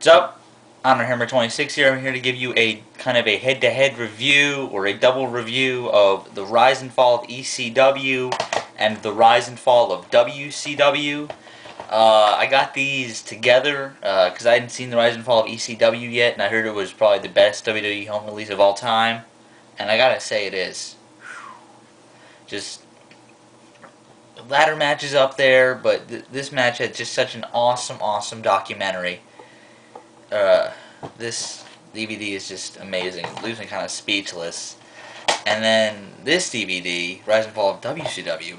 What's up? I'm Hammer 26 here. I'm here to give you a kind of a head-to-head review or a double review of the rise and fall of ECW and the rise and fall of WCW. I got these together because I hadn't seen the rise and fall of ECW yet, and I heard it was probably the best WWE home release of all time, and I gotta say it is. Just ladder matches up there, but this match had just such an awesome documentary. This DVD is just amazing. It leaves me kind of speechless. And then this DVD, Rise and Fall of WCW,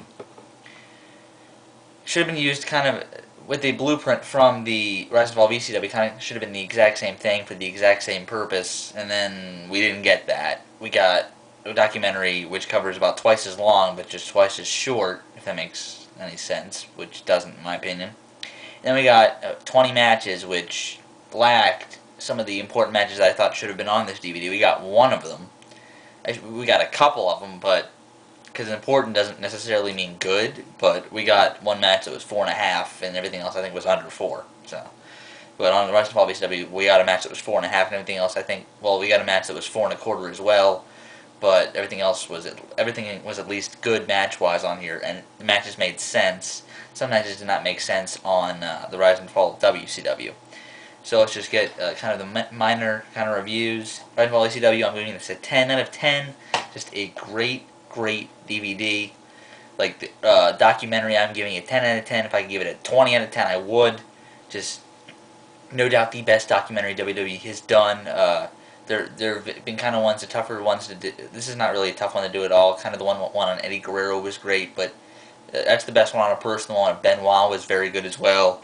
should have been used kind of with the blueprint from the Rise and Fall of ECW. Kind of should have been the exact same thing for the exact same purpose. And then we didn't get that. We got a documentary which covers about twice as long, but just twice as short, if that makes any sense, which doesn't, in my opinion. And then we got 20 matches, which lacked some of the important matches I thought should have been on this DVD. We got one of them. We got a couple of them, but because important doesn't necessarily mean good. But we got one match that was 4.5, and everything else I think was under 4. So, but on the Rise and Fall of WCW, we got a match that was 4.5, and everything else I think. Well, we got a match that was 4.25 as well. But everything was at least good match-wise on here, and the matches made sense. Some matches did not make sense on the Rise and Fall of WCW. So let's just get kind of the minor kind of reviews. Rise and Fall of ECW, I'm giving this a 10 out of 10. Just a great DVD. Like the documentary, I'm giving it 10 out of 10. If I could give it a 20 out of 10, I would. Just no doubt the best documentary WWE has done. There have been kind of the tougher ones to do. This is not really a tough one to do at all. Kind of the one on Eddie Guerrero was great, but that's the best one on a personal one. Benoit was very good as well.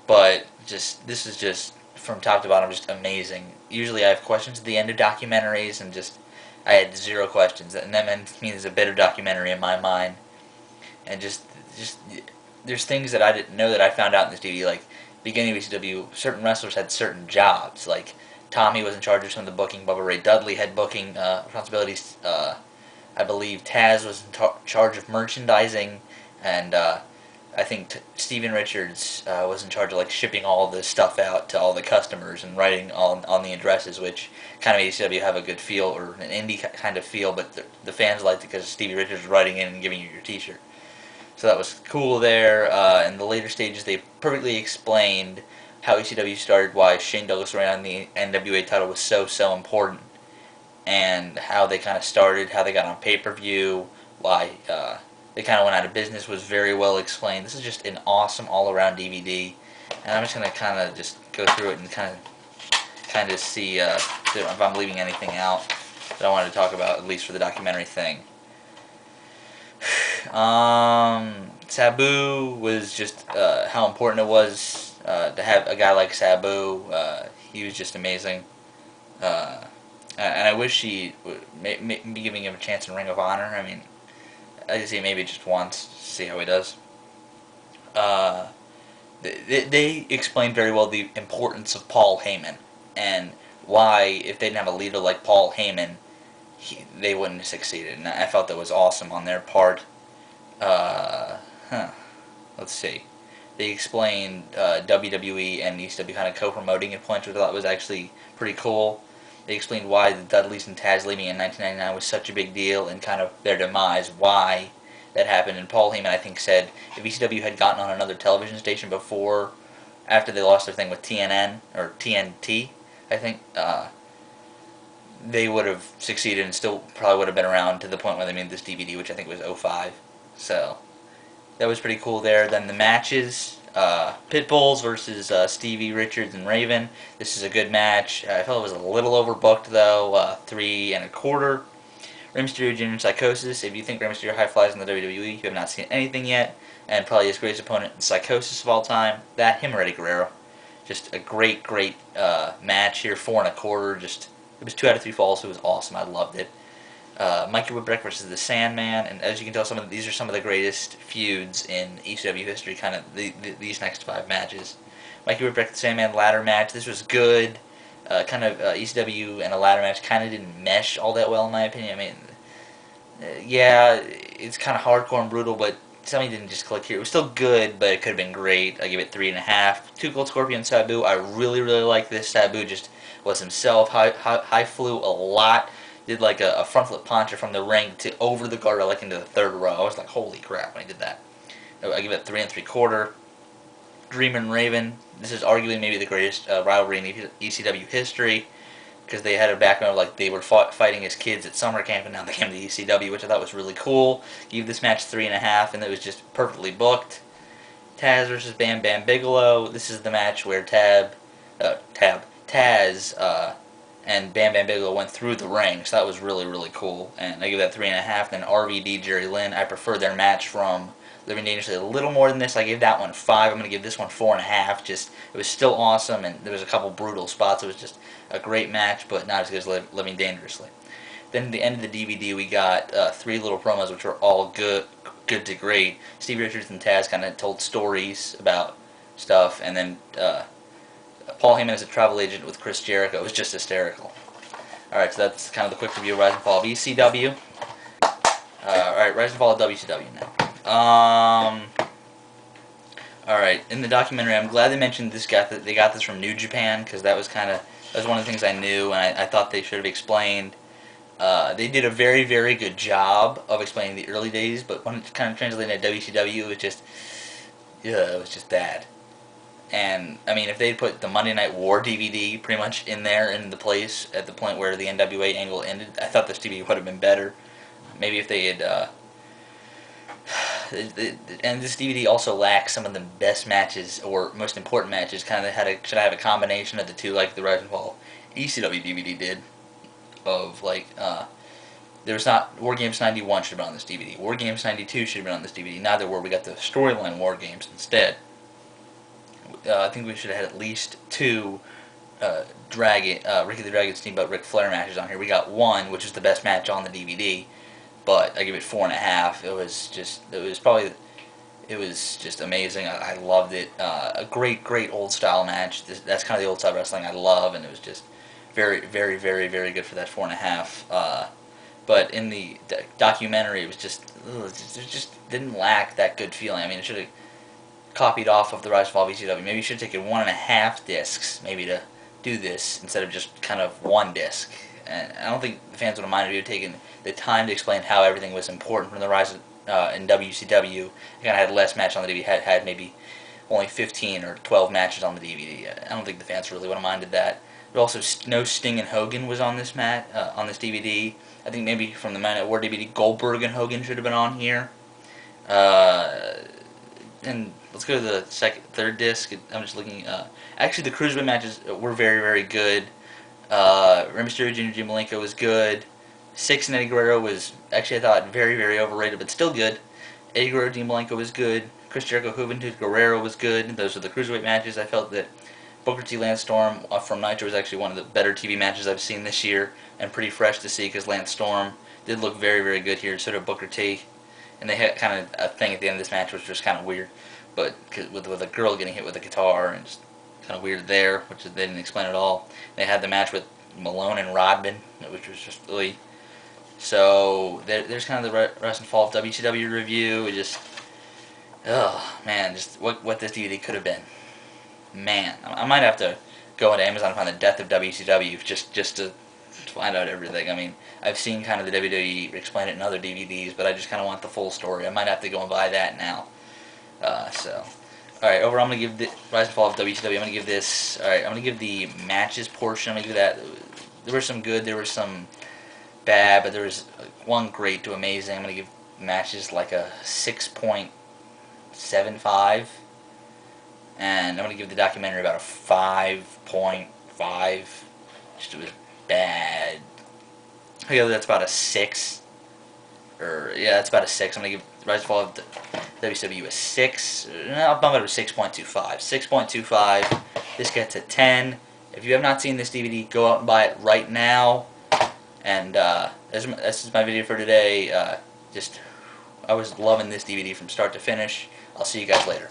But this is just from top to bottom just amazing. Usually I have questions at the end of documentaries, and I had 0 questions, and that means it's a better documentary in my mind. And just there's things that I didn't know that I found out in this DVD. Like beginning of ECW, certain wrestlers had certain jobs. Like Tommy was in charge of some of the booking. Bubba Ray Dudley had booking responsibilities. I believe Tazz was in charge of merchandising, and I think Steven Richards was in charge of like shipping all this stuff out to all the customers and writing on the addresses, which kind of made ECW have a good feel, or an indie kind of feel, but the fans liked it because Stevie Richards was writing in and giving you your t-shirt. So that was cool there. In the later stages, they perfectly explained how ECW started, why Shane Douglas ran on the NWA title was so important, and how they kind of started, how they got on pay-per-view, why they kind of went out of business was very well explained. This is just an awesome all-around DVD, and I'm just going to kind of just go through it and kind of see if I'm leaving anything out that I wanted to talk about, at least for the documentary thing. Sabu was just how important it was to have a guy like Sabu. He was just amazing. And I wish he would be giving him a chance in Ring of Honor. I mean, I just see maybe just once, see how he does. They explained very well the importance of Paul Heyman, and why, if they didn't have a leader like Paul Heyman, they wouldn't have succeeded. And I felt that was awesome on their part. Let's see. They explained WWE and ECW kind of co-promoting at points, which I thought was actually pretty cool. They explained why the Dudleys and Tazz leaving in 1999 was such a big deal, and kind of their demise, why that happened. And Paul Heyman, I think, said if ECW had gotten on another television station before, after they lost their thing with TNN, or TNT, I think, they would have succeeded and still probably would have been around to the point where they made this DVD, which I think was 05. So that was pretty cool there. Then the matches, Pitbulls versus Stevie, Richards, and Raven. This is a good match. I felt it was a little overbooked though, 3.25. Rey Misterio Jr. and Psicosis. If you think Rey Mysterio high flies in the WWE, you have not seen anything yet, and probably his greatest opponent in Psicosis of all time, him or Eddie Guerrero. Just a great match here, 4.25. It was 2 out of 3 falls, so it was awesome. I loved it. Mikey Whipwreck versus the Sandman, and as you can tell, these are some of the greatest feuds in ECW history. Kind of these next 5 matches. Mikey Whipwreck the Sandman ladder match. This was good. ECW and a ladder match kind of didn't mesh all that well, in my opinion. I mean, yeah, it's kind of hardcore and brutal, but something didn't just click here. It was still good, but it could have been great. I give it 3.5. Too Cold Scorpio and Sabu. I really like this. Sabu just was himself. High flew a lot. Did like a front flip puncher from the ring to over the guard, like into the third row. I was like, holy crap when I did that. I give it 3.75. Dreamer and Raven. This is arguably maybe the greatest rivalry in ECW history, because they had a background of like they were fighting as kids at summer camp, and now they came to ECW, which I thought was really cool. Gave this match 3.5, and it was just perfectly booked. Tazz versus Bam Bigelow. This is the match where Tazz and Bam Bigelow went through the ring, so that was really cool. And I give that 3.5. Then RVD, Jerry Lynn. I prefer their match from Living Dangerously a little more than this. I gave that one 5. I'm going to give this one 4.5. Just, it was still awesome, and there was a couple brutal spots. It was just a great match, but not as good as Living Dangerously. Then at the end of the DVD, we got 3 little promos, which were all good to great. Stevie Richards and Tazz kind of told stories about stuff, and then Paul Heyman as a travel agent with Chris Jericho. It was just hysterical. Alright, so that's kind of the quick review of Rise and Fall of ECW. Alright, Rise and Fall of WCW now. Alright, in the documentary, I'm glad they mentioned this guy, that they got this from New Japan, because that was one of the things I knew, and I thought they should have explained. They did a very good job of explaining the early days, but when it kind of translated to WCW, it was just bad. And, I mean, if they put the Monday Night War DVD pretty much in there, in the place, at the point where the NWA angle ended, I thought this DVD would have been better. Maybe if they had, and this DVD also lacks some of the best matches, or most important matches. Kind of should have a combination of the two, like the Rise and Fall ECW DVD did. Of, like, there was not, War Games 91 should have been on this DVD. War Games 92 should have been on this DVD. Neither were. We got the storyline War Games instead. I think we should have had at least 2 Ricky the Dragon Steamboat Ric Flair matches on here. We got 1, which is the best match on the DVD, but I give it 4.5. It was just amazing. I loved it. A great old style match. That's kind of the old style wrestling I love, and it was just very good for that 4.5. But in the documentary, it just didn't lack that good feeling. I mean, it should have copied off of the Rise and Fall of ECW. Maybe you should have taken 1.5 discs, maybe, to do this, instead of just kind of 1 disc. And I don't think the fans would have minded if you had taken the time to explain how everything was important from the Rise in WCW. You kind of had less matches on the DVD, had maybe only 15 or 12 matches on the DVD. I don't think the fans really would have minded that. But also, no Sting and Hogan was on this on this DVD. I think maybe from the Monday Night War DVD, Goldberg and Hogan should have been on here. And let's go to the third disc. I'm just looking. Actually, the Cruiserweight matches were very good. Rey Misterio Jr. Jim Malenko was good. 6 and Eddie Guerrero was, actually, I thought, very overrated, but still good. Eddie Guerrero Jim Malenko was good. Chris Jericho Juventud Guerrero was good. Those are the Cruiserweight matches. I felt that Booker T. Lance Storm from Nitro was actually one of the better TV matches I've seen this year, and pretty fresh to see, because Lance Storm did look very good here. So did Booker T. And they had kind of a thing at the end of this match, which was kind of weird, but with a girl getting hit with a guitar, and just kind of weird there, which they didn't explain at all. They had the match with Malone and Rodman, which was just really. So there's kind of the Rise and Fall of WCW review. It just, oh man, just what this DVD could have been. Man, I might have to go into Amazon and find the death of WCW just to find out everything. I mean, I've seen kind of the WWE explain it in other DVDs, but I just kind of want the full story. I might have to go and buy that now. Alright, overall, I'm going to give the Rise and Fall of WCW, I'm going to give this, alright, I'm going to give the matches portion, I'm going to give that, there were some good, there were some bad, but there was one great to amazing. I'm going to give matches like a 6.75, and I'm going to give the documentary about a 5.5, just, it was bad. I guess that's about a 6, or, yeah, that's about a 6. I'm going to give Rise and Fall of WCW a 6. I'll bump it to 6.25. 6.25. This gets a 10. If you have not seen this DVD, go out and buy it right now. And this is my video for today. I was loving this DVD from start to finish. I'll see you guys later.